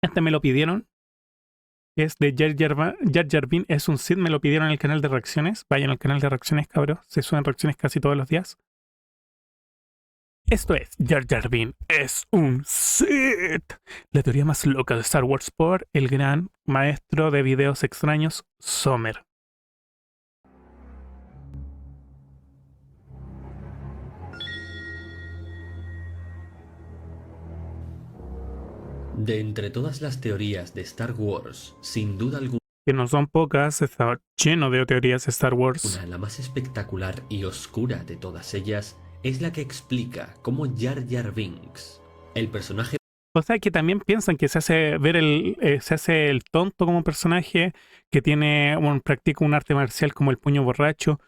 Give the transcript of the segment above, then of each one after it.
Este me lo pidieron. Es de Jar Jar Binks, es un Sith, me lo pidieron en el canal de reacciones. Vayan al canal de reacciones, cabros. Se suben reacciones casi todos los días. Esto es Jar Jar Binks es un Sith. La teoría más loca de Star Wars por el gran maestro de videos extraños, Sommer. De entre todas las teorías de Star Wars, sin duda alguna, Que no son pocas, está lleno de teorías de Star Wars. la más espectacular y oscura de todas ellas es la que explica cómo Jar Jar Binks, el personaje O sea que también piensan que se hace ver se hace el tonto como personaje, que practica un arte marcial como el puño borracho,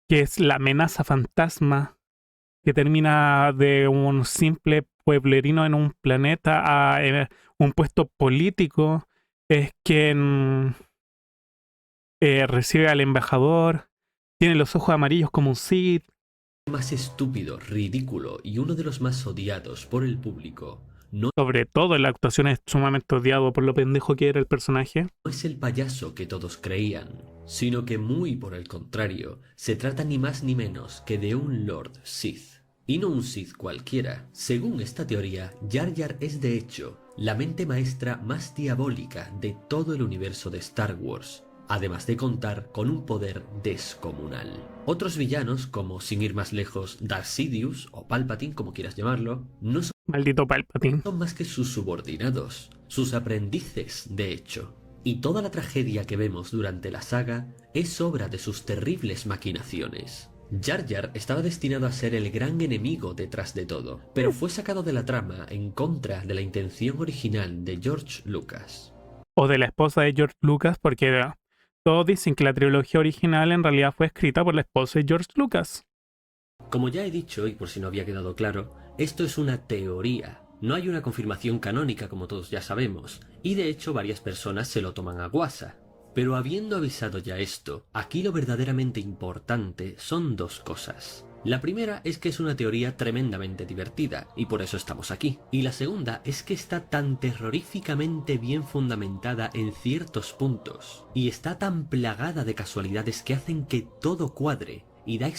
que es la amenaza fantasma, que termina de un simple pueblerino en un planeta a un puesto político, es quien recibe al embajador, tiene los ojos amarillos como un Sith. más estúpido, ridículo y uno de los más odiados por el público. No Sobre todo en la actuación es sumamente odiado por lo pendejo que era el personaje. es el payaso que todos creían, sino que muy por el contrario, se trata ni más ni menos que de un Lord Sith. Y no un Sith cualquiera. Según esta teoría, Jar Jar es de hecho la mente maestra más diabólica de todo el universo de Star Wars, además de contar con un poder descomunal. Otros villanos, como sin ir más lejos, Darth Sidious o Palpatine, como quieras llamarlo, no Maldito Palpatine. son más que sus subordinados, sus aprendices, de hecho. Y toda la tragedia que vemos durante la saga es obra de sus terribles maquinaciones. Jar Jar estaba destinado a ser el gran enemigo detrás de todo, pero fue sacado de la trama en contra de la intención original de George Lucas. O de la esposa de George Lucas, porque todos dicen que la trilogía original en realidad fue escrita por la esposa de George Lucas. Como ya he dicho, y por si no había quedado claro, esto es una teoría. No hay una confirmación canónica, como todos ya sabemos, y de hecho varias personas se lo toman a guasa. Pero habiendo avisado ya esto, aquí lo verdaderamente importante son dos cosas. La primera es que es una teoría tremendamente divertida, y por eso estamos aquí. Y la segunda es que está tan terroríficamente bien fundamentada en ciertos puntos, y está tan plagada de casualidades que hacen que todo cuadre, y da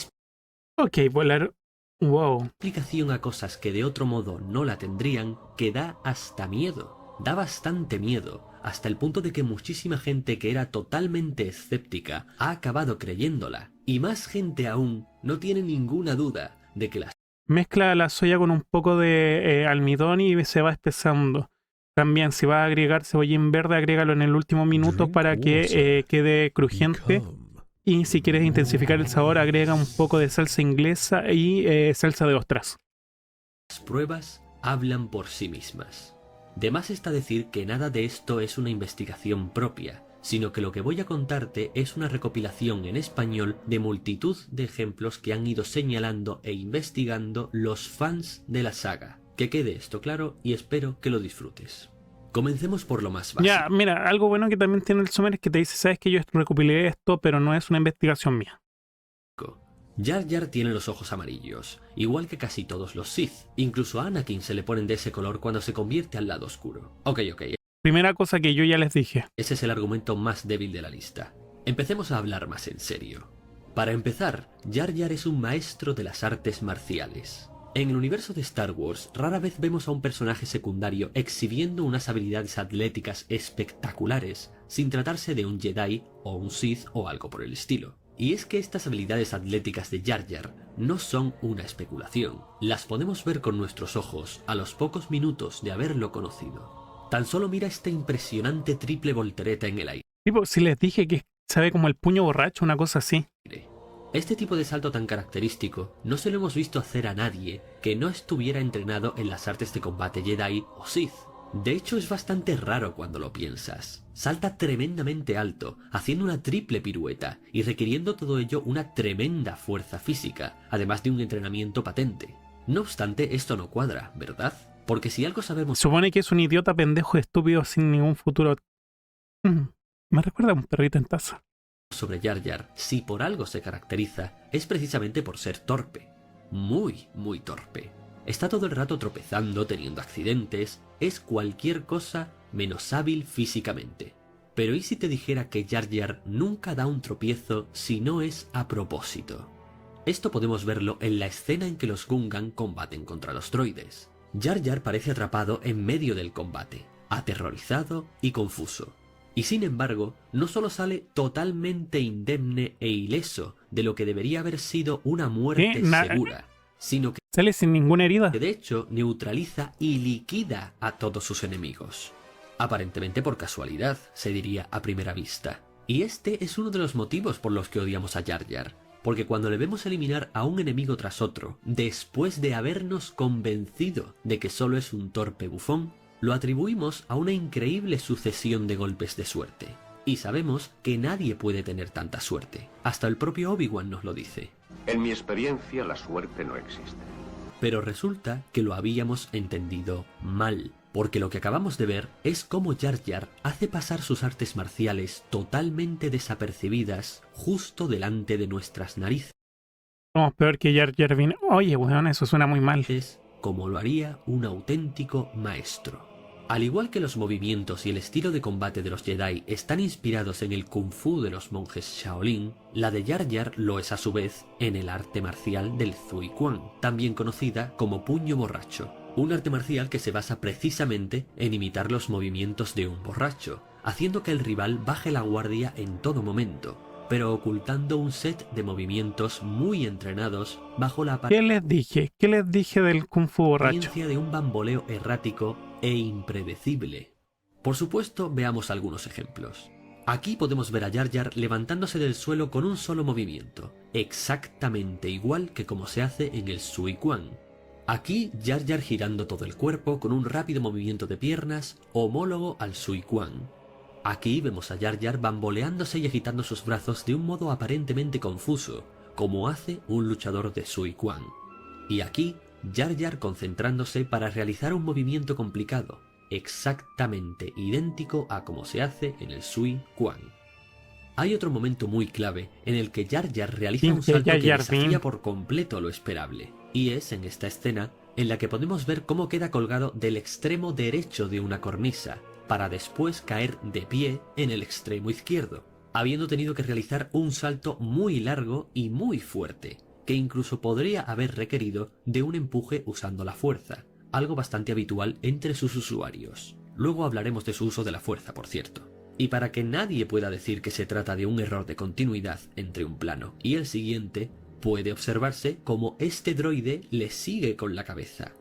Ok, volar. Wow. explicación a cosas que de otro modo no la tendrían, que da hasta miedo. Da bastante miedo, hasta el punto de que muchísima gente que era totalmente escéptica ha acabado creyéndola. Y más gente aún no tiene ninguna duda de que la Mezcla la soya con un poco de almidón y se va espesando. También, si va a agregar cebollín verde, agrégalo en el último minuto para que quede crujiente. Y si quieres intensificar el sabor, agrega un poco de salsa inglesa y salsa de ostras. las pruebas hablan por sí mismas. De más está decir que nada de esto es una investigación propia, sino que lo que voy a contarte es una recopilación en español de multitud de ejemplos que han ido señalando e investigando los fans de la saga. Que quede esto claro y espero que lo disfrutes. Comencemos por lo más básico. Ya, mira, algo bueno que también tiene el Sommer es que te dice, sabes que yo recopilé esto, pero no es una investigación mía. Jar Jar tiene los ojos amarillos, igual que casi todos los Sith. Incluso a Anakin se le ponen de ese color cuando se convierte al lado oscuro. Ok, Primera cosa que yo ya les dije. ese es el argumento más débil de la lista. Empecemos a hablar más en serio. Para empezar, Jar Jar es un maestro de las artes marciales. En el universo de Star Wars, rara vez vemos a un personaje secundario exhibiendo unas habilidades atléticas espectaculares, sin tratarse de un Jedi o un Sith o algo por el estilo. Y es que estas habilidades atléticas de Jar Jar no son una especulación. Las podemos ver con nuestros ojos a los pocos minutos de haberlo conocido. Tan solo mira esta impresionante triple voltereta en el aire. Tipo, si les dije que sabe como el puño borracho, una cosa así. Este tipo de salto tan característico no se lo hemos visto hacer a nadie que no estuviera entrenado en las artes de combate Jedi o Sith. De hecho, es bastante raro cuando lo piensas. Salta tremendamente alto, haciendo una triple pirueta y requiriendo todo ello una tremenda fuerza física, además de un entrenamiento patente. No obstante, esto no cuadra, ¿verdad? Porque si algo sabemos Supone que es un idiota pendejo estúpido sin ningún futuro. Me recuerda a un perrito en taza. sobre Jar Jar, si por algo se caracteriza, es precisamente por ser torpe. Muy, muy torpe. Está todo el rato tropezando, teniendo accidentes, es cualquier cosa menos hábil físicamente. Pero ¿y si te dijera que Jar Jar nunca da un tropiezo si no es a propósito? Esto podemos verlo en la escena en que los Gungan combaten contra los droides. Jar Jar parece atrapado en medio del combate, aterrorizado y confuso. Y sin embargo, no solo sale totalmente indemne e ileso de lo que debería haber sido una muerte segura, sino que sale sin ninguna herida. de hecho neutraliza y liquida a todos sus enemigos. Aparentemente por casualidad, se diría a primera vista. Y este es uno de los motivos por los que odiamos a Jar Jar, porque cuando le vemos eliminar a un enemigo tras otro, después de habernos convencido de que solo es un torpe bufón, lo atribuimos a una increíble sucesión de golpes de suerte. Y sabemos que nadie puede tener tanta suerte. Hasta el propio Obi-Wan nos lo dice. En mi experiencia, la suerte no existe. Pero resulta que lo habíamos entendido mal, porque lo que acabamos de ver es cómo Jar Jar hace pasar sus artes marciales totalmente desapercibidas justo delante de nuestras narices. Somos peor que Jar Jar Binks. Oye, weón, eso suena muy mal. Es como lo haría un auténtico maestro. Al igual que los movimientos y el estilo de combate de los Jedi están inspirados en el Kung Fu de los monjes Shaolin, la de Jar Jar lo es a su vez en el arte marcial del Zui Quan, también conocida como puño borracho. Un arte marcial que se basa precisamente en imitar los movimientos de un borracho, haciendo que el rival baje la guardia en todo momento, pero ocultando un set de movimientos muy entrenados bajo la ¿Qué les dije? ¿Qué les dije del Kung Fu borracho? apariencia de un bamboleo errático e impredecible. Por supuesto, veamos algunos ejemplos. Aquí podemos ver a Jar Jar levantándose del suelo con un solo movimiento, exactamente igual que como se hace en el Zui Quan. Aquí Jar Jar girando todo el cuerpo con un rápido movimiento de piernas homólogo al Zui Quan. Aquí vemos a Jar Jar bamboleándose y agitando sus brazos de un modo aparentemente confuso, como hace un luchador de Zui Quan. Y aquí Jar Jar concentrándose para realizar un movimiento complicado, exactamente idéntico a como se hace en el Zui Quan. Hay otro momento muy clave en el que Jar Jar realiza un salto que desafía por completo lo esperable, y es en esta escena en la que podemos ver cómo queda colgado del extremo derecho de una cornisa, para después caer de pie en el extremo izquierdo, habiendo tenido que realizar un salto muy largo y muy fuerte, que incluso podría haber requerido de un empuje usando la fuerza, algo bastante habitual entre sus usuarios. Luego hablaremos de su uso de la fuerza, por cierto. Y para que nadie pueda decir que se trata de un error de continuidad entre un plano y el siguiente, puede observarse cómo este droide le sigue con la cabeza.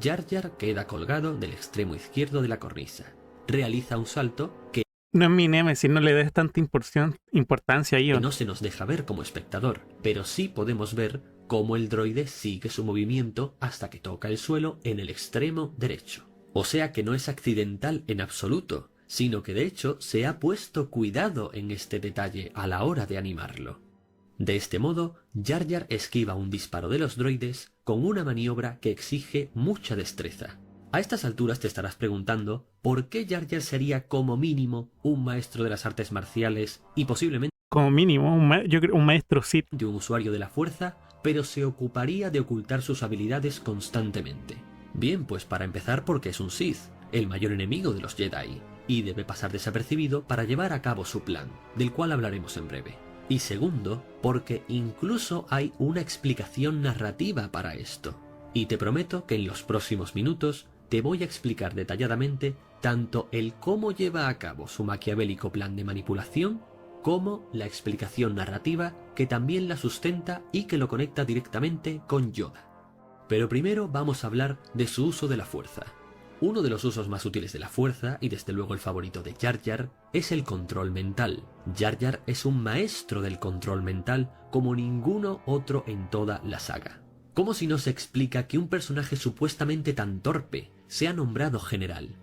Jar Jar queda colgado del extremo izquierdo de la cornisa. Realiza un salto que no es mi némesis, no le des tanta importancia ahí. no se nos deja ver como espectador, pero sí podemos ver cómo el droide sigue su movimiento hasta que toca el suelo en el extremo derecho. O sea que no es accidental en absoluto, sino que de hecho se ha puesto cuidado en este detalle a la hora de animarlo. De este modo, Jar Jar esquiva un disparo de los droides con una maniobra que exige mucha destreza. A estas alturas te estarás preguntando por qué Jar Jar sería como mínimo un maestro de las artes marciales y posiblemente como mínimo yo creo un maestro Sith, de un usuario de la fuerza, pero se ocuparía de ocultar sus habilidades constantemente. Bien, pues para empezar porque es un Sith, el mayor enemigo de los Jedi, y debe pasar desapercibido para llevar a cabo su plan, del cual hablaremos en breve. Y segundo, porque incluso hay una explicación narrativa para esto. Y te prometo que en los próximos minutos te voy a explicar detalladamente tanto el cómo lleva a cabo su maquiavélico plan de manipulación, como la explicación narrativa que también la sustenta y que lo conecta directamente con Yoda. Pero primero vamos a hablar de su uso de la fuerza. Uno de los usos más útiles de la fuerza, y desde luego el favorito de Jar Jar, es el control mental. Jar Jar es un maestro del control mental como ninguno otro en toda la saga. ¿Cómo si no se explica que un personaje supuestamente tan torpe sea nombrado general?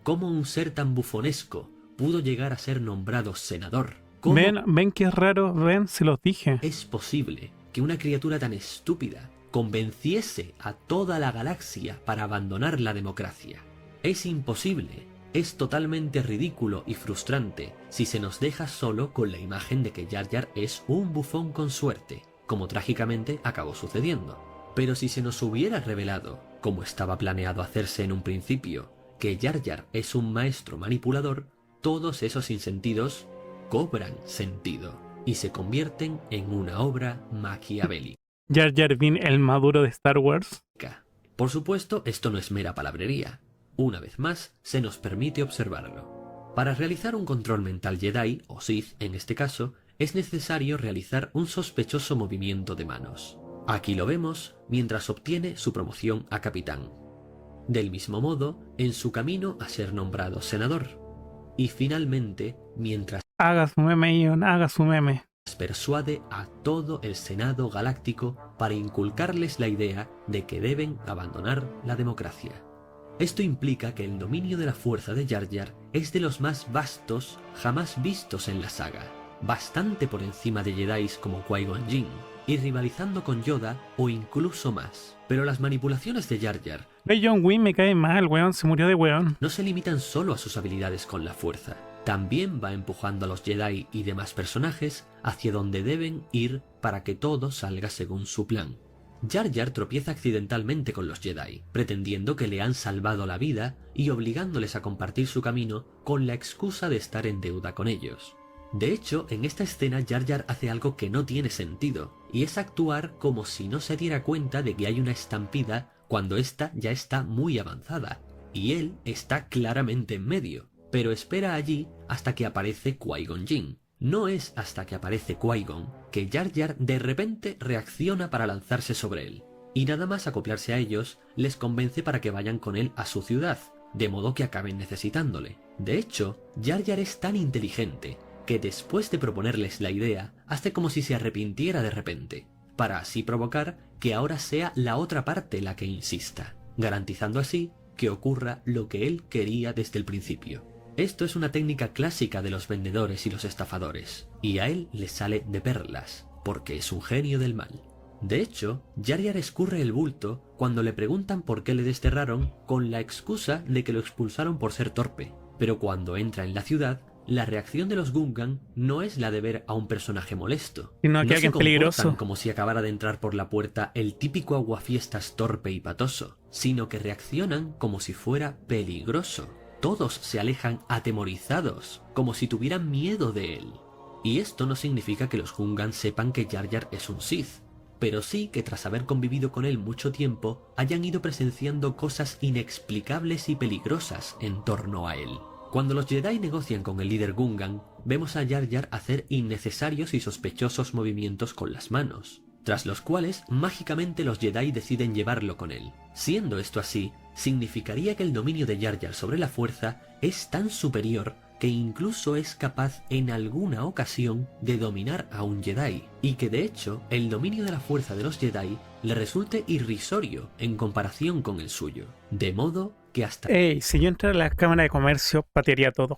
¿Cómo un ser tan bufonesco pudo llegar a ser nombrado senador? ¿Cómo ven que es raro, ven, se los dije. es posible que una criatura tan estúpida convenciese a toda la galaxia para abandonar la democracia? Es imposible, es totalmente ridículo y frustrante si se nos deja solo con la imagen de que Jar Jar es un bufón con suerte, como trágicamente acabó sucediendo. Pero si se nos hubiera revelado, como estaba planeado hacerse en un principio, que Jar Jar es un maestro manipulador, todos esos sinsentidos cobran sentido y se convierten en una obra maquiavélica. Jar Jar Binks, el maduro de Star Wars. Por supuesto, esto no es mera palabrería. Una vez más, se nos permite observarlo. Para realizar un control mental Jedi, o Sith en este caso, es necesario realizar un sospechoso movimiento de manos. Aquí lo vemos mientras obtiene su promoción a capitán. Del mismo modo, en su camino a ser nombrado senador. Y finalmente, mientras Haga su meme, Ion, haga su meme. persuade a todo el Senado Galáctico para inculcarles la idea de que deben abandonar la democracia. Esto implica que el dominio de la fuerza de Jar Jar es de los más vastos jamás vistos en la saga, bastante por encima de Jedis como Qui-Gon Jinn, y rivalizando con Yoda o incluso más. Pero las manipulaciones de Jar Jar John Wynn me cae mal, weón, se murió de weón. no se limitan solo a sus habilidades con la fuerza, también va empujando a los Jedi y demás personajes hacia donde deben ir para que todo salga según su plan. Jar Jar tropieza accidentalmente con los Jedi, pretendiendo que le han salvado la vida y obligándoles a compartir su camino con la excusa de estar en deuda con ellos. De hecho, en esta escena Jar Jar hace algo que no tiene sentido, y es actuar como si no se diera cuenta de que hay una estampida cuando ésta ya está muy avanzada, y él está claramente en medio, pero espera allí hasta que aparece Qui-Gon Jinn. No es hasta que aparece Qui-Gon que Jar Jar de repente reacciona para lanzarse sobre él, y nada más acoplarse a ellos les convence para que vayan con él a su ciudad, de modo que acaben necesitándole. De hecho, Jar Jar es tan inteligente que después de proponerles la idea, hace como si se arrepintiera de repente, para así provocar que ahora sea la otra parte la que insista, garantizando así que ocurra lo que él quería desde el principio. Esto es una técnica clásica de los vendedores y los estafadores, y a él le sale de perlas, porque es un genio del mal. De hecho, Jar Jar escurre el bulto cuando le preguntan por qué le desterraron con la excusa de que lo expulsaron por ser torpe, pero cuando entra en la ciudad, la reacción de los Gungan no es la de ver a un personaje molesto. Sino que No se alguien comportan peligroso. como si acabara de entrar por la puerta el típico aguafiestas torpe y patoso, sino que reaccionan como si fuera peligroso. Todos se alejan atemorizados, como si tuvieran miedo de él. Y esto no significa que los Gungan sepan que Jar Jar es un Sith, pero sí que tras haber convivido con él mucho tiempo, hayan ido presenciando cosas inexplicables y peligrosas en torno a él. Cuando los Jedi negocian con el líder Gungan, vemos a Jar Jar hacer innecesarios y sospechosos movimientos con las manos, tras los cuales mágicamente los Jedi deciden llevarlo con él. Siendo esto así, significaría que el dominio de Jar Jar sobre la fuerza es tan superior que incluso es capaz en alguna ocasión de dominar a un Jedi, y que de hecho el dominio de la fuerza de los Jedi le resulte irrisorio en comparación con el suyo, de modo que hasta Ey, si yo entrara a la cámara de comercio, patearía todo.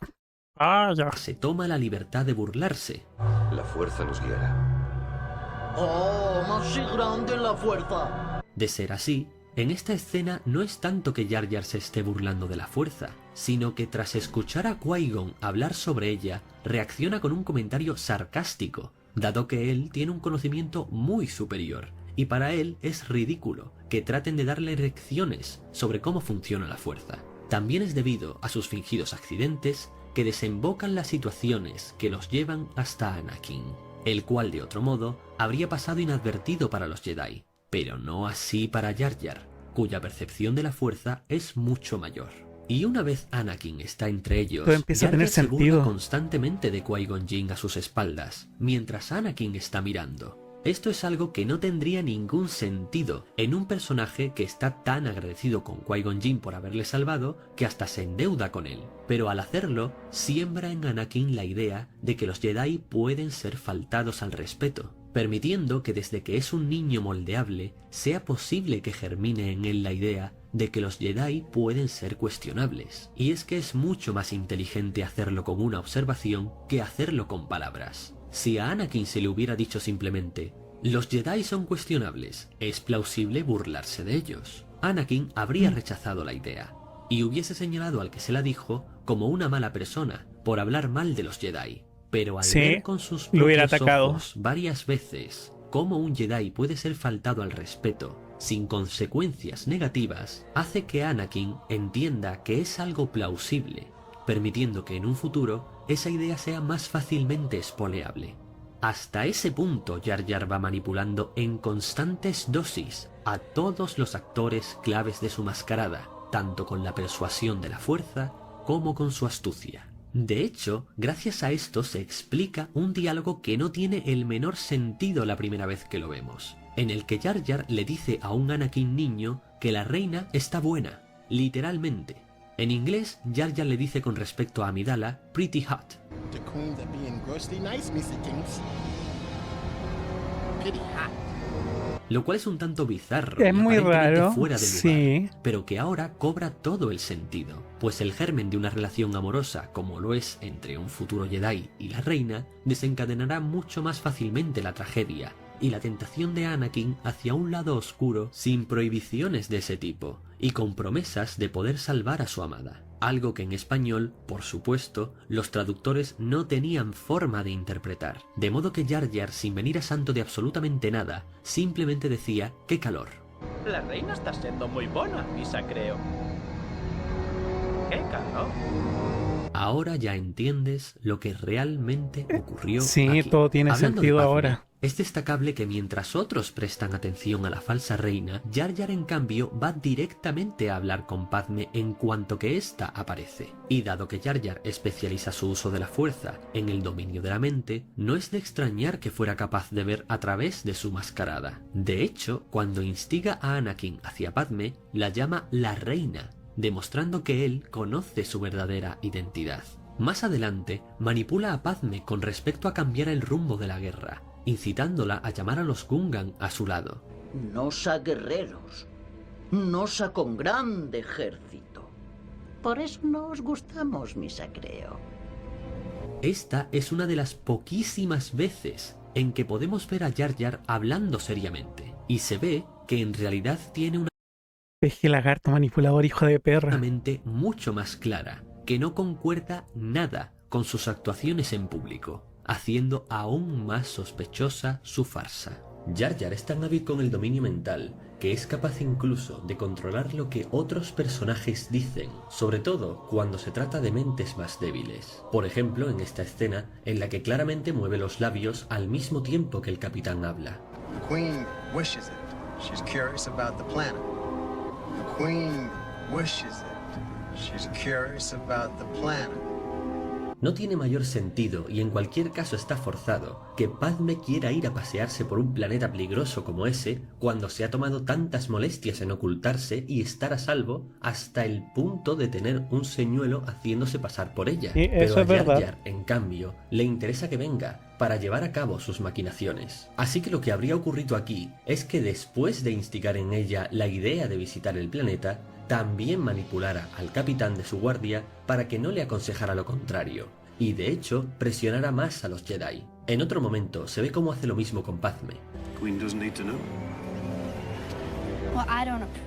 Ah, ya. se toma la libertad de burlarse. La fuerza nos guiará. ¡Oh, más grande la fuerza! De ser así, en esta escena no es tanto que Jar Jar se esté burlando de la fuerza, sino que tras escuchar a Qui-Gon hablar sobre ella, reacciona con un comentario sarcástico, dado que él tiene un conocimiento muy superior, y para él es ridículo que traten de darle lecciones sobre cómo funciona la fuerza. También es debido a sus fingidos accidentes que desembocan las situaciones que los llevan hasta Anakin, el cual de otro modo habría pasado inadvertido para los Jedi, pero no así para Jar Jar, cuya percepción de la fuerza es mucho mayor. Y una vez Anakin está entre ellos, Todo empieza a Jar tener Jar se burla sentido. constantemente de Qui-Gon Jinn a sus espaldas, mientras Anakin está mirando. Esto es algo que no tendría ningún sentido en un personaje que está tan agradecido con Qui-Gon Jinn por haberle salvado que hasta se endeuda con él. Pero al hacerlo, siembra en Anakin la idea de que los Jedi pueden ser faltados al respeto, permitiendo que desde que es un niño moldeable, sea posible que germine en él la idea de que los Jedi pueden ser cuestionables. Y es que es mucho más inteligente hacerlo con una observación que hacerlo con palabras. Si a Anakin se le hubiera dicho simplemente, los Jedi son cuestionables, es plausible burlarse de ellos, Anakin habría rechazado la idea, y hubiese señalado al que se la dijo como una mala persona por hablar mal de los Jedi. Pero al Sí, ver con sus lo hubiera propios atacado. ojos varias veces cómo un Jedi puede ser faltado al respeto sin consecuencias negativas, hace que Anakin entienda que es algo plausible, permitiendo que en un futuro esa idea sea más fácilmente espoleable. Hasta ese punto Jar Jar va manipulando en constantes dosis a todos los actores claves de su mascarada, tanto con la persuasión de la fuerza como con su astucia. De hecho, gracias a esto se explica un diálogo que no tiene el menor sentido la primera vez que lo vemos, en el que Jar Jar le dice a un Anakin niño que la reina está buena, literalmente. En inglés, Jar Jar le dice con respecto a Amidala, pretty hot. The queen that being grossly nice, Mr. Kings. Pretty hot. Lo cual es un tanto bizarro Es y muy aparentemente raro, fuera de lugar, sí. pero que ahora cobra todo el sentido, pues el germen de una relación amorosa como lo es entre un futuro Jedi y la reina desencadenará mucho más fácilmente la tragedia y la tentación de Anakin hacia un lado oscuro sin prohibiciones de ese tipo y con promesas de poder salvar a su amada. Algo que en español, por supuesto, los traductores no tenían forma de interpretar. De modo que Jar Jar, sin venir a santo de absolutamente nada, simplemente decía ¡qué calor! La reina está siendo muy buena, Misa, creo. ¡Qué calor! Ahora ya entiendes lo que realmente ocurrió Sí, aquí. todo tiene Hablando de sentido Padmé, ahora. es destacable que mientras otros prestan atención a la falsa reina, Jar Jar en cambio va directamente a hablar con Padmé en cuanto que ésta aparece. Y dado que Jar Jar especializa su uso de la fuerza en el dominio de la mente, no es de extrañar que fuera capaz de ver a través de su mascarada. De hecho, cuando instiga a Anakin hacia Padmé, la llama la reina, demostrando que él conoce su verdadera identidad. Más adelante, manipula a Padmé con respecto a cambiar el rumbo de la guerra, incitándola a llamar a los Gungan a su lado. Nosa guerreros, nosa con grande ejército. Por eso nos gustamos, Misa, creo. Esta es una de las poquísimas veces en que podemos ver a Jar Jar hablando seriamente, y se ve que en realidad tiene una Peje lagarto manipulador, hijo de perra. mente mucho más clara, que no concuerda nada con sus actuaciones en público, haciendo aún más sospechosa su farsa. Jar Jar es tan hábil con el dominio mental que es capaz incluso de controlar lo que otros personajes dicen, sobre todo cuando se trata de mentes más débiles. Por ejemplo, en esta escena en la que claramente mueve los labios al mismo tiempo que el capitán habla. The queen wishes it. She's curious about the planet. The queen wishes it. She's curious about the planet. No tiene mayor sentido, y en cualquier caso está forzado, que Padmé quiera ir a pasearse por un planeta peligroso como ese, cuando se ha tomado tantas molestias en ocultarse y estar a salvo, hasta el punto de tener un señuelo haciéndose pasar por ella. Sí, eso Pero a es Jar verdad. Jar, en cambio, le interesa que venga, para llevar a cabo sus maquinaciones. Así que lo que habría ocurrido aquí es que después de instigar en ella la idea de visitar el planeta, también manipulara al capitán de su guardia para que no le aconsejara lo contrario, y de hecho presionara más a los Jedi. En otro momento se ve cómo hace lo mismo con Padmé. Queen doesn't need to know. Well, I don't approve.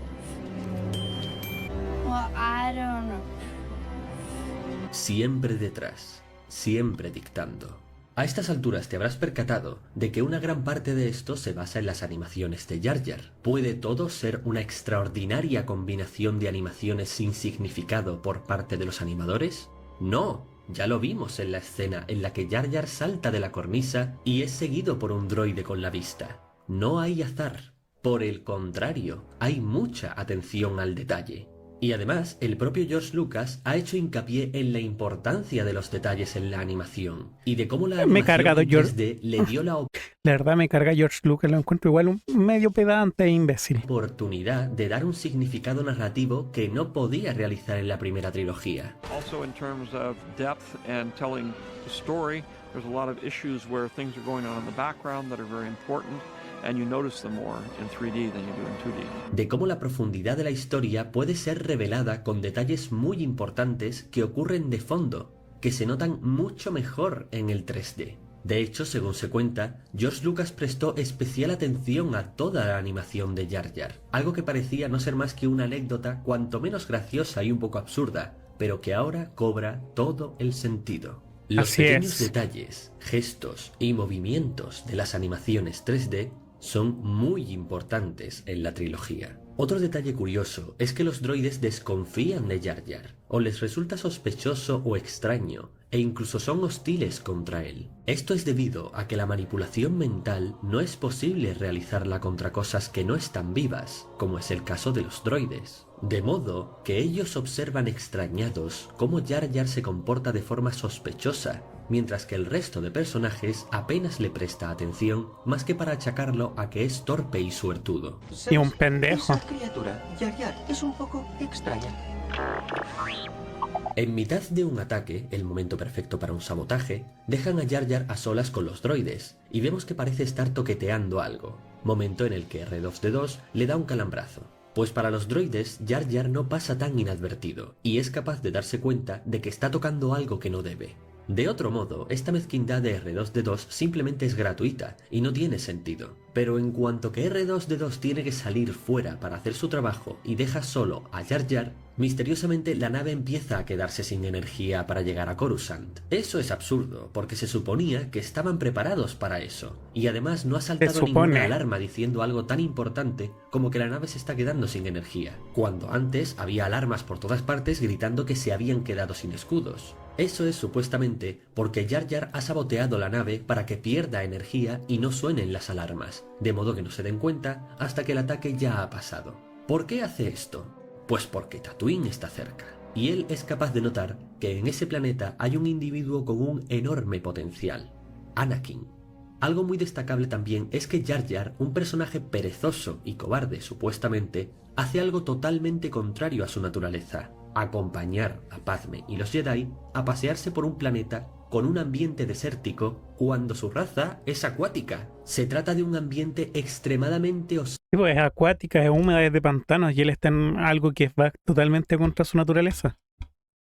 Well, I don't approve. Siempre detrás, siempre dictando. A estas alturas te habrás percatado de que una gran parte de esto se basa en las animaciones de Jar Jar. ¿Puede todo ser una extraordinaria combinación de animaciones sin significado por parte de los animadores? No, ya lo vimos en la escena en la que Jar Jar salta de la cornisa y es seguido por un droide con la vista. No hay azar, por el contrario, hay mucha atención al detalle. Y además, el propio George Lucas ha hecho hincapié en la importancia de los detalles en la animación y de cómo la Me he animación cargado en George. 3D le dio la La verdad me carga George Lucas, lo encuentro igual un medio pedante e imbécil. oportunidad de dar un significado narrativo que no podía realizar en la primera trilogía. Also, in terms of depth and telling the story, there's a lot of issues where things are going on in the background that are very important, and you notice them more in 3D than you do in 2D. De cómo la profundidad de la historia puede ser revelada con detalles muy importantes que ocurren de fondo, que se notan mucho mejor en el 3D. De hecho, según se cuenta, George Lucas prestó especial atención a toda la animación de Jar Jar, algo que parecía no ser más que una anécdota cuanto menos graciosa y un poco absurda, pero que ahora cobra todo el sentido. Los Así pequeños es. detalles, gestos y movimientos de las animaciones 3D son muy importantes en la trilogía. Otro detalle curioso es que los droides desconfían de Jar Jar, o les resulta sospechoso o extraño, e incluso son hostiles contra él. Esto es debido a que la manipulación mental no es posible realizarla contra cosas que no están vivas, como es el caso de los droides. De modo que ellos observan extrañados cómo Jar Jar se comporta de forma sospechosa, mientras que el resto de personajes apenas le presta atención más que para achacarlo a que es torpe y suertudo. Y un pendejo. Esa criatura, Jar Jar, es un poco extraña. En mitad de un ataque, el momento perfecto para un sabotaje, dejan a Jar Jar a solas con los droides, y vemos que parece estar toqueteando algo, momento en el que R2-D2 le da un calambrazo. Pues para los droides, Jar Jar no pasa tan inadvertido, y es capaz de darse cuenta de que está tocando algo que no debe. De otro modo, esta mezquindad de R2-D2 simplemente es gratuita y no tiene sentido. Pero en cuanto que R2-D2 tiene que salir fuera para hacer su trabajo y deja solo a Jar Jar, misteriosamente la nave empieza a quedarse sin energía para llegar a Coruscant. Eso es absurdo, porque se suponía que estaban preparados para eso, y además no ha saltado ninguna alarma diciendo algo tan importante como que la nave se está quedando sin energía, cuando antes había alarmas por todas partes gritando que se habían quedado sin escudos. Eso es supuestamente porque Jar Jar ha saboteado la nave para que pierda energía y no suenen las alarmas, de modo que no se den cuenta hasta que el ataque ya ha pasado. ¿Por qué hace esto? Pues porque Tatooine está cerca, y él es capaz de notar que en ese planeta hay un individuo con un enorme potencial, Anakin. Algo muy destacable también es que Jar Jar, un personaje perezoso y cobarde supuestamente, hace algo totalmente contrario a su naturaleza: acompañar a Padme y los Jedi a pasearse por un planeta con un ambiente desértico cuando su raza es acuática. Se trata de un ambiente extremadamente hostil. Sí, pues es acuática, es húmeda, es de pantanos, y él está en algo que va totalmente contra su naturaleza.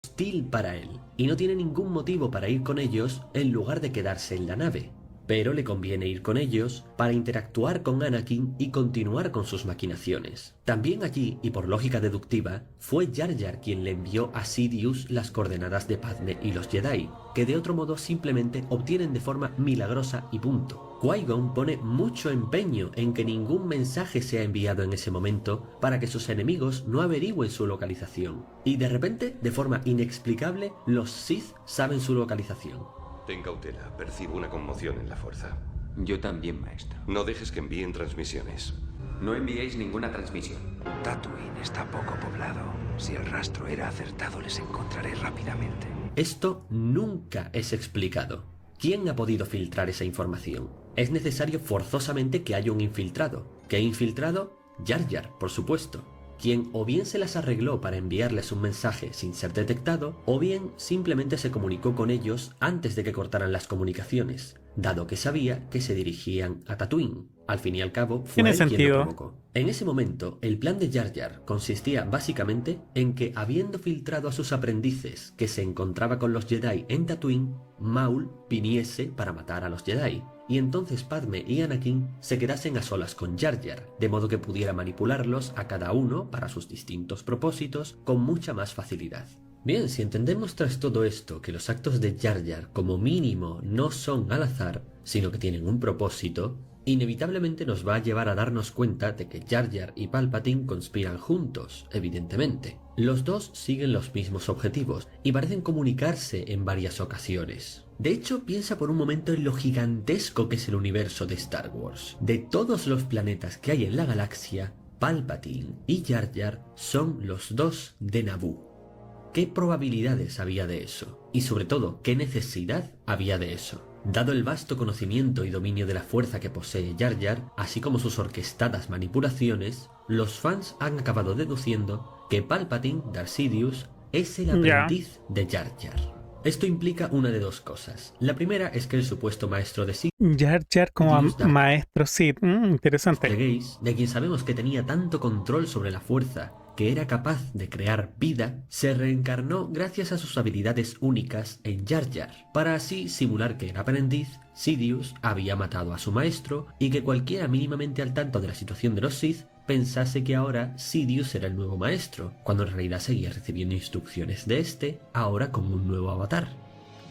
Hostil para él, y no tiene ningún motivo para ir con ellos en lugar de quedarse en la nave. Pero le conviene ir con ellos para interactuar con Anakin y continuar con sus maquinaciones. También allí, y por lógica deductiva, fue Jar Jar quien le envió a Sidious las coordenadas de Padme y los Jedi, que de otro modo simplemente obtienen de forma milagrosa y punto. Qui-Gon pone mucho empeño en que ningún mensaje sea enviado en ese momento para que sus enemigos no averigüen su localización. Y de repente, de forma inexplicable, los Sith saben su localización. Ten cautela, percibo una conmoción en la fuerza. Yo también, maestro. No dejes que envíen transmisiones. No enviéis ninguna transmisión. Tatooine está poco poblado. Si el rastro era acertado, les encontraré rápidamente. Esto nunca es explicado. ¿Quién ha podido filtrar esa información? Es necesario forzosamente que haya un infiltrado. ¿Qué infiltrado? Jar Jar, por supuesto, quien o bien se las arregló para enviarles un mensaje sin ser detectado, o bien simplemente se comunicó con ellos antes de que cortaran las comunicaciones, dado que sabía que se dirigían a Tatooine. Al fin y al cabo, fue él quien lo provocó. En ese momento, el plan de Jar Jar consistía básicamente en que, habiendo filtrado a sus aprendices que se encontraba con los Jedi en Tatooine, Maul viniese para matar a los Jedi, y entonces Padme y Anakin se quedasen a solas con Jar Jar, de modo que pudiera manipularlos a cada uno para sus distintos propósitos con mucha más facilidad. Bien, si entendemos tras todo esto que los actos de Jar Jar como mínimo no son al azar, sino que tienen un propósito, inevitablemente nos va a llevar a darnos cuenta de que Jar Jar y Palpatine conspiran juntos, evidentemente. Los dos siguen los mismos objetivos y parecen comunicarse en varias ocasiones. De hecho, piensa por un momento en lo gigantesco que es el universo de Star Wars. De todos los planetas que hay en la galaxia, Palpatine y Jar Jar son los dos de Naboo. ¿Qué probabilidades había de eso? Y sobre todo, ¿qué necesidad había de eso? Dado el vasto conocimiento y dominio de la fuerza que posee Jar Jar, así como sus orquestadas manipulaciones, los fans han acabado deduciendo que Palpatine, Darth Sidious, es el aprendiz de Jar Jar. Esto implica una de dos cosas. La primera es que el supuesto maestro de Sith, Jar Jar como maestro Sith, interesante. De quien sabemos que tenía tanto control sobre la fuerza que era capaz de crear vida, se reencarnó gracias a sus habilidades únicas en Jar Jar, para así simular que el aprendiz, Sidious, había matado a su maestro y que cualquiera mínimamente al tanto de la situación de los Sith pensase que ahora Sidious era el nuevo maestro, cuando en realidad seguía recibiendo instrucciones de este, ahora como un nuevo avatar,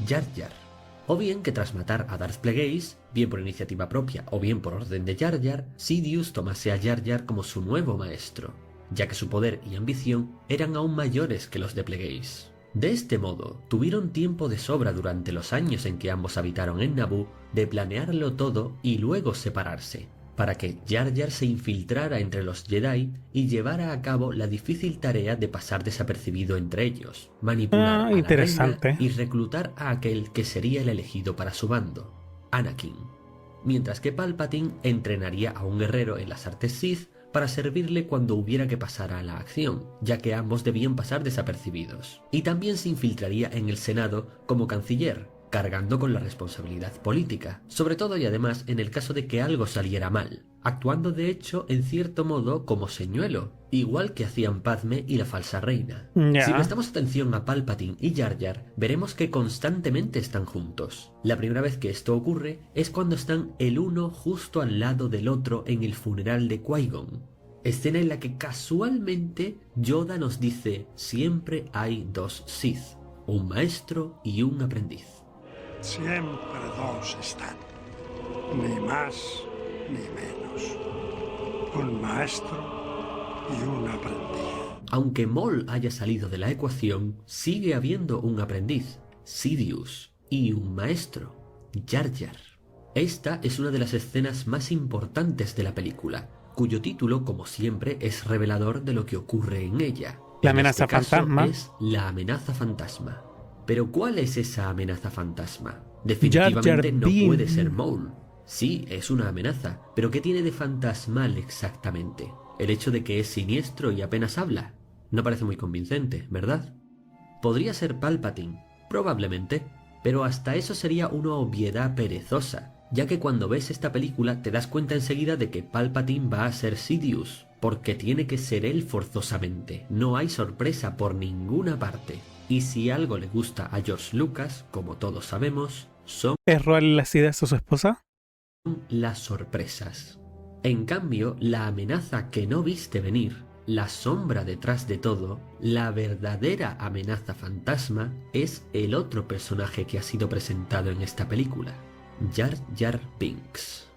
Jar Jar. O bien que tras matar a Darth Plagueis, bien por iniciativa propia o bien por orden de Jar Jar, Sidious tomase a Jar Jar como su nuevo maestro, ya que su poder y ambición eran aún mayores que los de Plagueis. De este modo, tuvieron tiempo de sobra durante los años en que ambos habitaron en Naboo de planearlo todo y luego separarse, para que Jar Jar se infiltrara entre los Jedi y llevara a cabo la difícil tarea de pasar desapercibido entre ellos, manipular a la reina y reclutar a aquel que sería el elegido para su bando, Anakin, mientras que Palpatine entrenaría a un guerrero en las artes Sith para servirle cuando hubiera que pasar a la acción, ya que ambos debían pasar desapercibidos. Y también se infiltraría en el Senado como canciller, cargando con la responsabilidad política, sobre todo y además en el caso de que algo saliera mal, actuando de hecho en cierto modo como señuelo, igual que hacían Padme y la falsa reina. Si prestamos atención a Palpatine y Jar Jar, veremos que constantemente están juntos. La primera vez que esto ocurre es cuando están el uno justo al lado del otro en el funeral de Qui-Gon, escena en la que casualmente Yoda nos dice: siempre hay dos Sith, un maestro y un aprendiz. Siempre dos están, ni más ni menos. Un maestro y un aprendiz. Aunque Maul haya salido de la ecuación, sigue habiendo un aprendiz, Sidious, y un maestro, Jar Jar. Esta es una de las escenas más importantes de la película, cuyo título, como siempre, es revelador de lo que ocurre en ella. La amenaza fantasma. Es la amenaza fantasma. Pero ¿cuál es esa amenaza fantasma? Definitivamente no puede ser Maul. Sí, es una amenaza, pero ¿qué tiene de fantasmal exactamente? El hecho de que es siniestro y apenas habla. No parece muy convincente, ¿verdad? Podría ser Palpatine, probablemente, pero hasta eso sería una obviedad perezosa, ya que cuando ves esta película te das cuenta enseguida de que Palpatine va a ser Sidious, porque tiene que ser él forzosamente, no hay sorpresa por ninguna parte. Y si algo le gusta a George Lucas, como todos sabemos, son... ¿Es robarle las ideas a su esposa? Las sorpresas. En cambio, la amenaza que no viste venir, la sombra detrás de todo, la verdadera amenaza fantasma, es el otro personaje que ha sido presentado en esta película, Jar Jar Binks.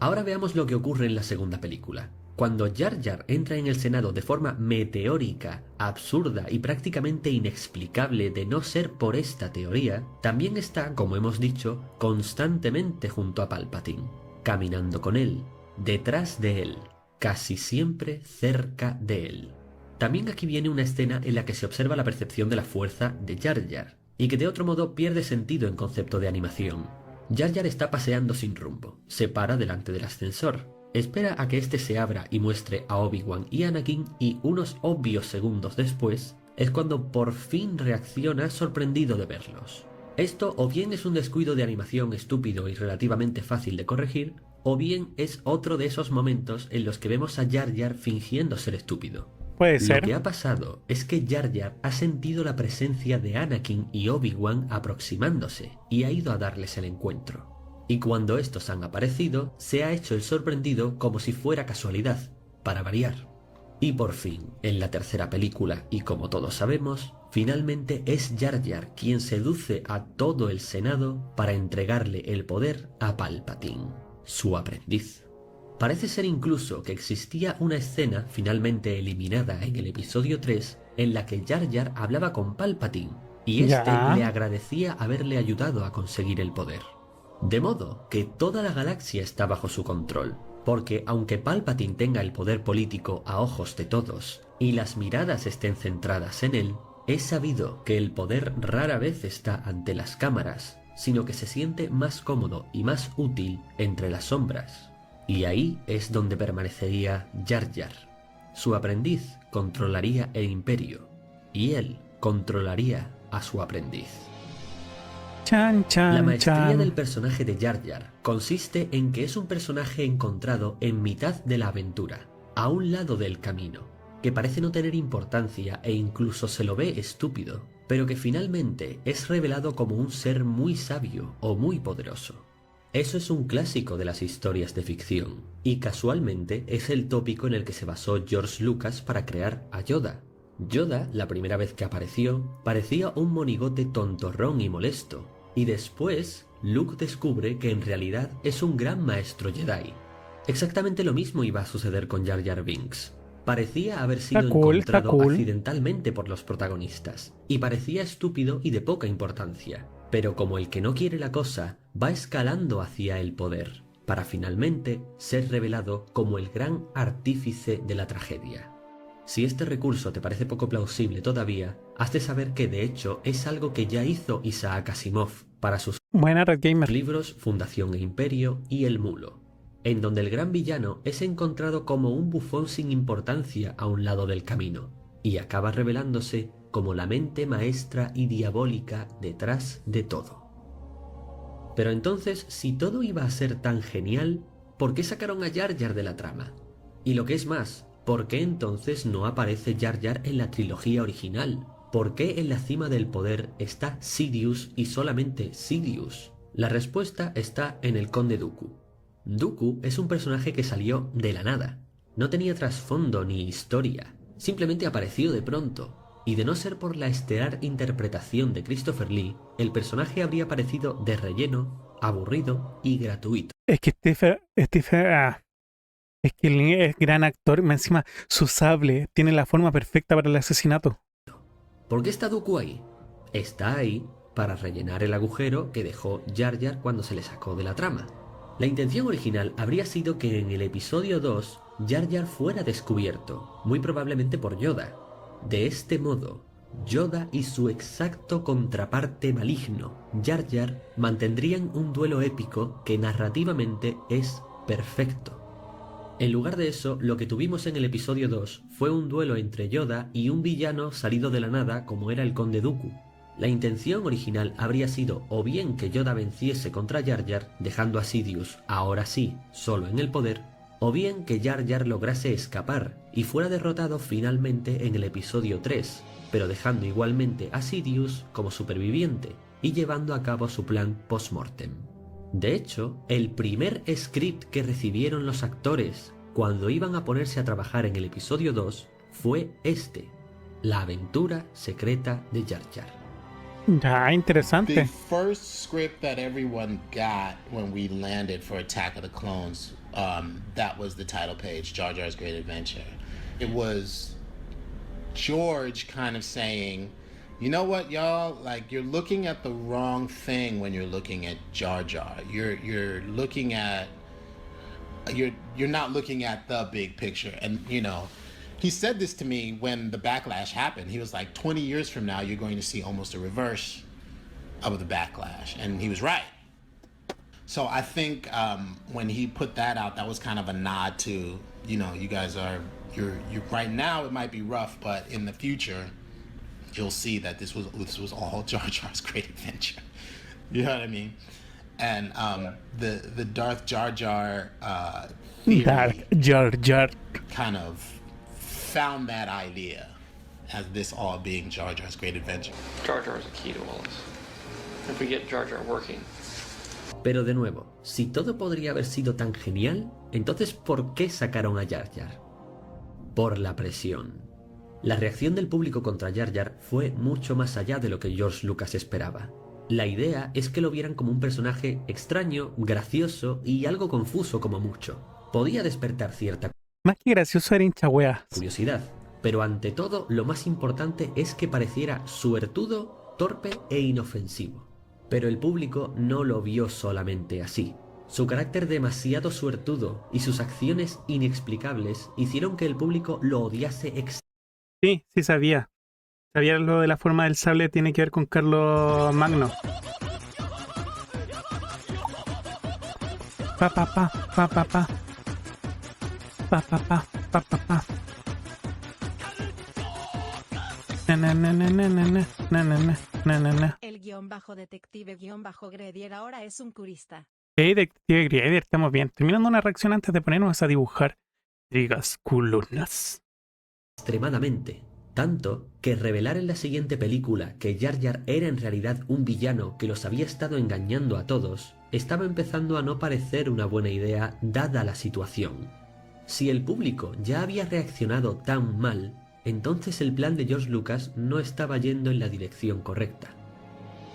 Ahora veamos lo que ocurre en la segunda película. Cuando Jar Jar entra en el Senado de forma meteórica, absurda y prácticamente inexplicable de no ser por esta teoría, también está, como hemos dicho, constantemente junto a Palpatine, caminando con él, detrás de él, casi siempre cerca de él. También aquí viene una escena en la que se observa la percepción de la fuerza de Jar Jar, y que de otro modo pierde sentido en concepto de animación. Jar Jar está paseando sin rumbo, se para delante del ascensor, espera a que este se abra y muestre a Obi-Wan y Anakin, y unos obvios segundos después es cuando por fin reacciona sorprendido de verlos. Esto o bien es un descuido de animación estúpido y relativamente fácil de corregir, o bien es otro de esos momentos en los que vemos a Jar Jar fingiendo ser estúpido. Puede ser. Lo que ha pasado es que Jar Jar ha sentido la presencia de Anakin y Obi-Wan aproximándose y ha ido a darles el encuentro. Y cuando estos han aparecido, se ha hecho el sorprendido como si fuera casualidad, para variar. Y por fin, en la tercera película, y como todos sabemos, finalmente es Jar Jar quien seduce a todo el Senado para entregarle el poder a Palpatine, su aprendiz. Parece ser incluso que existía una escena finalmente eliminada en el episodio 3 en la que Jar Jar hablaba con Palpatine y este le agradecía haberle ayudado a conseguir el poder. De modo que toda la galaxia está bajo su control, porque aunque Palpatine tenga el poder político a ojos de todos y las miradas estén centradas en él, es sabido que el poder rara vez está ante las cámaras, sino que se siente más cómodo y más útil entre las sombras. Y ahí es donde permanecería Jar Jar. Su aprendiz controlaría el imperio, y él controlaría a su aprendiz. La maestría del personaje de Jar Jar consiste en que es un personaje encontrado en mitad de la aventura, a un lado del camino, que parece no tener importancia e incluso se lo ve estúpido, pero que finalmente es revelado como un ser muy sabio o muy poderoso. Eso es un clásico de las historias de ficción, y casualmente es el tópico en el que se basó George Lucas para crear a Yoda. Yoda, la primera vez que apareció, parecía un monigote tontorrón y molesto, Y después, Luke descubre que en realidad es un gran maestro Jedi. Exactamente lo mismo iba a suceder con Jar Jar Binks. Parecía haber sido encontrado accidentalmente por los protagonistas, y parecía estúpido y de poca importancia. Pero como el que no quiere la cosa, va escalando hacia el poder, para finalmente ser revelado como el gran artífice de la tragedia. Si este recurso te parece poco plausible todavía, has de saber que de hecho es algo que ya hizo Isaac Asimov para sus libros Fundación e Imperio y El Mulo, en donde el gran villano es encontrado como un bufón sin importancia a un lado del camino, y acaba revelándose como la mente maestra y diabólica detrás de todo. Pero entonces, si todo iba a ser tan genial, ¿por qué sacaron a Jar Jar de la trama? Y lo que es más, ¿por qué entonces no aparece Jar Jar en la trilogía original? ¿Por qué en la cima del poder está Sidious y solamente Sidious? La respuesta está en el Conde Dooku. Dooku es un personaje que salió de la nada. No tenía trasfondo ni historia. Simplemente apareció de pronto. Y de no ser por la estelar interpretación de Christopher Lee, el personaje habría parecido de relleno, aburrido y gratuito. Es que es que Lee es gran actor, más encima su sable tiene la forma perfecta para el asesinato. ¿Por qué está Dooku ahí? Está ahí para rellenar el agujero que dejó Jar Jar cuando se le sacó de la trama. La intención original habría sido que en el episodio 2 Jar Jar fuera descubierto, muy probablemente por Yoda. De este modo, Yoda y su exacto contraparte maligno, Jar Jar, mantendrían un duelo épico que narrativamente es perfecto. En lugar de eso, lo que tuvimos en el episodio 2 fue un duelo entre Yoda y un villano salido de la nada como era el Conde Dooku. La intención original habría sido o bien que Yoda venciese contra Jar Jar, dejando a Sidious, ahora sí, solo en el poder, o bien que Jar Jar lograse escapar y fuera derrotado finalmente en el episodio 3, pero dejando igualmente a Sidious como superviviente y llevando a cabo su plan post-mortem. De hecho, el primer script que recibieron los actores cuando iban a ponerse a trabajar en el episodio 2 fue este, La aventura secreta de Jar Jar. Ya, interesante. The first script that everyone got when we landed for Attack of the Clones, that was the title page, Jar Jar's Great Adventure. It was George kind of saying, you know what, y'all, like, you're looking at the wrong thing when you're looking at Jar Jar. You're looking at, you're not looking at the big picture. And, you know, he said this to me when the backlash happened. He was like, 20 years from now, you're going to see almost a reverse of the backlash. And he was right. So I think when he put that out, that was kind of a nod to, you know, you guys are, you're right now it might be rough, but in the future, you'll see that this was all Jar Jar's great adventure. You know what I mean? And the Darth Jar Jar theory Darth Jar Jar kind of found that idea as this all being Jar Jar's great adventure. Jar Jar is a key to all this. If we get Jar Jar working. Pero de nuevo, si todo podría haber sido tan genial, entonces ¿por qué sacaron a Jar Jar? Por la presión. La reacción del público contra Jar Jar fue mucho más allá de lo que George Lucas esperaba. La idea es que lo vieran como un personaje extraño, gracioso y algo confuso como mucho. Podía despertar cierta más que gracioso era hinchahueas. Curiosidad, pero ante todo lo más importante es que pareciera suertudo, torpe e inofensivo. Pero el público no lo vio solamente así. Su carácter demasiado suertudo y sus acciones inexplicables hicieron que el público lo odiase Sí, sí sabía. Sabía lo de la forma del sable tiene que ver con Carlos Magno. Pa pa pa pa pa pa. Pa pa pa pa pa pa. Na na na na na na na na na na na. El _detective_Gredier ahora es un curista. Hey, detective Gredier, estamos bien. Terminando una reacción antes de ponernos a dibujar intrigas culonas. Extremadamente. Tanto que revelar en la siguiente película que Jar Jar era en realidad un villano que los había estado engañando a todos, estaba empezando a no parecer una buena idea dada la situación. Si el público ya había reaccionado tan mal, entonces el plan de George Lucas no estaba yendo en la dirección correcta.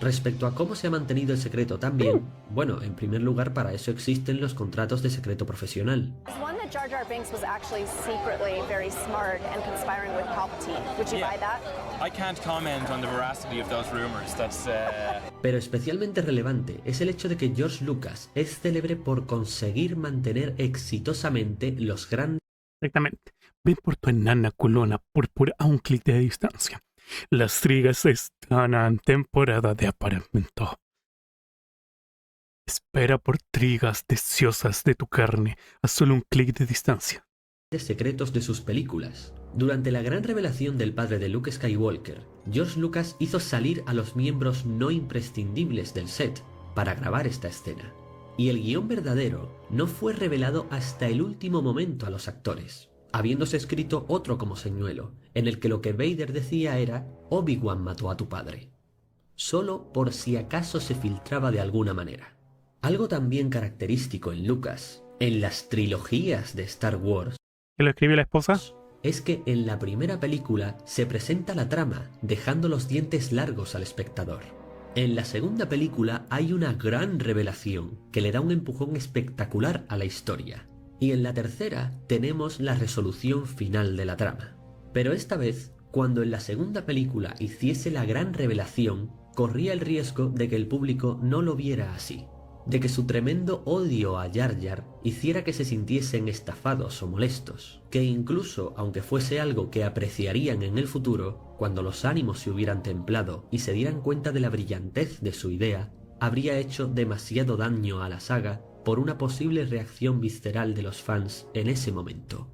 Respecto a cómo se ha mantenido el secreto también, bueno, en primer lugar para eso existen los contratos de secreto profesional. One that Jar Jar Binks was actually secretly very smart and conspiring with Palpatine. Would you buy that? I can't comment on the veracity of those rumors. That's Pero especialmente relevante es el hecho de que George Lucas es célebre por conseguir mantener exitosamente los grandes... Exactamente. Ven por tu enana culona púrpura a un clic de distancia. Las trigas están en temporada de apareamiento. Espera por trigas deseosas de tu carne a solo un clic de distancia. Secretos de sus películas. Durante la gran revelación del padre de Luke Skywalker, George Lucas hizo salir a los miembros no imprescindibles del set para grabar esta escena. Y el guión verdadero no fue revelado hasta el último momento a los actores, habiéndose escrito otro como señuelo, en el que lo que Vader decía era Obi-Wan mató a tu padre, solo por si acaso se filtraba de alguna manera. Algo también característico en Lucas, en las trilogías de Star Wars, ¿que lo escribió la esposa? Es que en la primera película se presenta la trama dejando los dientes largos al espectador. En la segunda película hay una gran revelación que le da un empujón espectacular a la historia. Y en la tercera tenemos la resolución final de la trama. Pero esta vez, cuando en la segunda película hiciese la gran revelación, corría el riesgo de que el público no lo viera así. De que su tremendo odio a Jar Jar hiciera que se sintiesen estafados o molestos. Que incluso, aunque fuese algo que apreciarían en el futuro, cuando los ánimos se hubieran templado y se dieran cuenta de la brillantez de su idea, habría hecho demasiado daño a la saga por una posible reacción visceral de los fans en ese momento.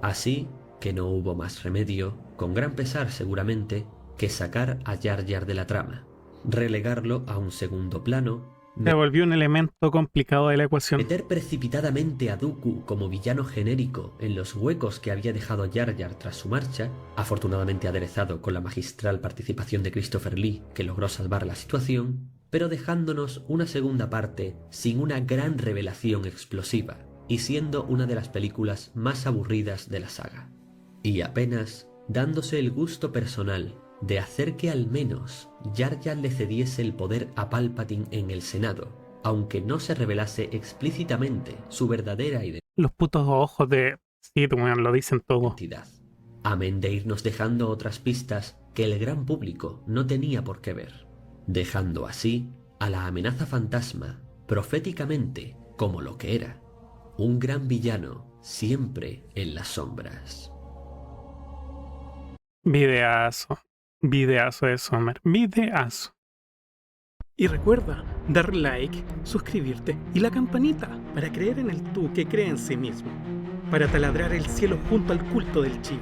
Así que no hubo más remedio, con gran pesar seguramente, que sacar a Jar Jar de la trama, relegarlo a un segundo plano, se volvió un elemento complicado de la ecuación. Meter precipitadamente a Dooku como villano genérico en los huecos que había dejado Jar Jar tras su marcha, afortunadamente aderezado con la magistral participación de Christopher Lee, que logró salvar la situación, pero dejándonos una segunda parte sin una gran revelación explosiva y siendo una de las películas más aburridas de la saga. Y apenas dándose el gusto personal de hacer que al menos Jar Jar le cediese el poder a Palpatine en el Senado, aunque no se revelase explícitamente su verdadera identidad. Los putos ojos de Sid, weón, lo dicen todo. Amén de irnos dejando otras pistas que el gran público no tenía por qué ver, dejando así a la amenaza fantasma proféticamente como lo que era, un gran villano siempre en las sombras. Videazo de Sommer, videazo. Y recuerda dar like, suscribirte y la campanita para creer en el tú que cree en sí mismo, para taladrar el cielo junto al culto del chivo.